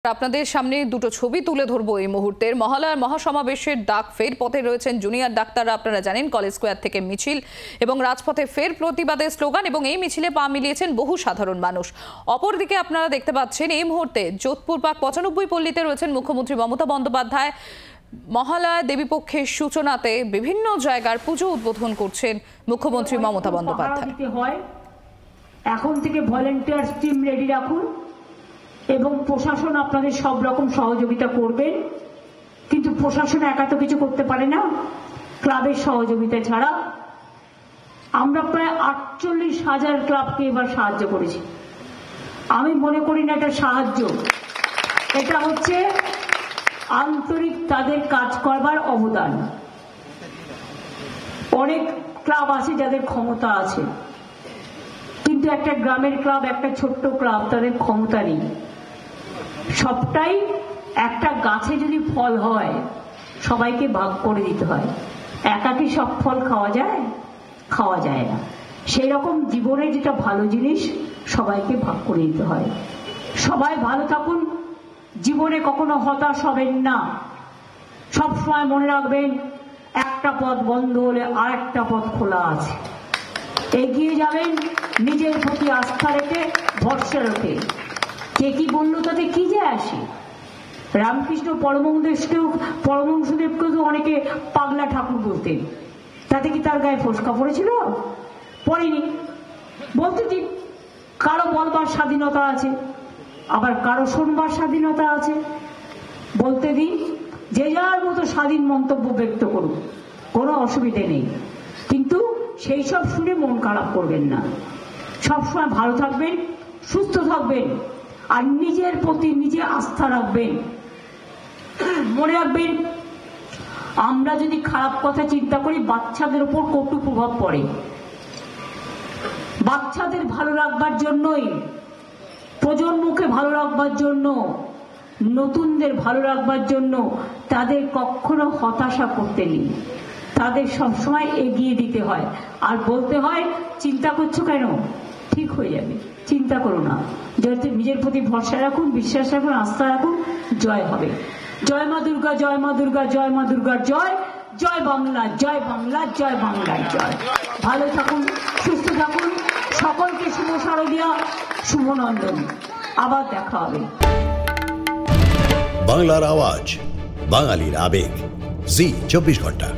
আপনাদের সামনে দুটো ছবি তুলে ধরবো এই মুহূর্তের। মহালয়ার মহাসমাবেশের ডাক ফের পথে রয়েছেন জুনিয়র ডাক্তাররা। আপনারা জানেন কলেজ স্কোয়ার থেকে মিছিল এবং রাজপথে ফের প্রতিবাদের স্লোগান এবং এই মিছিলে পা মিলিয়েছেন বহু সাধারণ মানুষ। অপরদিকে আপনারা দেখতে পাচ্ছেন এই মুহূর্তে যোধপুর পাক 95 পল্লীতে রয়েছেন মুখ্যমন্ত্রী মমতা বন্দ্যোপাধ্যায়। মহালয়া দেবীপক্ষের সূচনাতে বিভিন্ন জায়গার পুজো উদ্বোধন করছেন মুখ্যমন্ত্রী মমতা বন্দ্যোপাধ্যায়। এখন থেকে ভলেন্টিয়ার্স টিম রেডি রাখুন এবং প্রশাসন আপনাদের সব রকম সহযোগিতা করবেন, কিন্তু প্রশাসন একা তো কিছু করতে পারে না, ক্লাবের সহযোগিতা ছাড়া। আমরা প্রায় 48,000 ক্লাবকে এবার সাহায্য করেছি। আমি মনে করি না এটা সাহায্য, এটা হচ্ছে আন্তরিক তাদের কাজ করবার অবদান। অনেক ক্লাব আছে যাদের ক্ষমতা আছে, কিন্তু একটা গ্রামের ক্লাব, একটা ছোট্ট ক্লাব, তাদের ক্ষমতা নেই। সবটাই একটা গাছে যদি ফল হয় সবাইকে ভাগ করে দিতে হয়। একা কি সব ফল খাওয়া যায়? খাওয়া যায় না। সেই রকম জীবনে যেটা ভালো জিনিস সবাইকে ভাগ করে দিতে হয়। সবাই ভালো থাকুন, জীবনে কখনো হতাশ হবেন না। সব সময় মনে রাখবেন একটা পথ বন্ধ হলে আর একটা পথ খোলা আছে। এগিয়ে যাবেন নিজের প্রতি আস্থা রেখে, ভরসা রেখে। কে কি বললো তাতে কি যায় আসে? রামকৃষ্ণ পরমহংসদেবকেও তো অনেকে পাগলা ঠাকুর বলতেন, তাতে কি তার গায়ে ফোসকা পড়েছিল? পড়েনি। বলতে দিন, কারো বলবার স্বাধীনতা আছে, আবার কারো শোনবার স্বাধীনতা আছে। বলতে দিন, যে যার মতো স্বাধীন মন্তব্য ব্যক্ত করুন, কোনো অসুবিধে নেই, কিন্তু সেই সব শুনে মন খারাপ করবেন না। সবসময় ভালো থাকবেন, সুস্থ থাকবেন, আর নিজের প্রতি নিজে আস্থা রাখবেন। মনে রাখবেন, আমরা যদি খারাপ কথা চিন্তা করি বাচ্চাদের উপর কটু প্রভাব পড়ে। বাচ্চাদের ভালো রাখবার জন্যই, প্রজন্মকে ভালো রাখবার জন্য, নতুনদের ভালো রাখবার জন্য তাদের কখনো হতাশা করতে নেই, তাদের সবসময় এগিয়ে দিতে হয়। আর বলতে হয়, চিন্তা করছো কেন? ঠিক হয়ে যাবে, চিন্তা করো না। নিজের প্রতি ভরসা রাখুন, বিশ্বাস রাখুন, আস্থা রাখুন, জয় হবে। জয় মা দুর্গা, জয় মা দুর্গা, জয় মা দুর্গার জয়। জয় বাংলা, জয় বাংলা, জয় বাংলার জয়। ভালো থাকুন, সুস্থ থাকুন, সকলকে শুভ শারদীয়া, শুভ নন্দন। আবার দেখা হবে। বাংলার আওয়াজ, বাঙালির আবেগ, জি 24 ঘন্টা।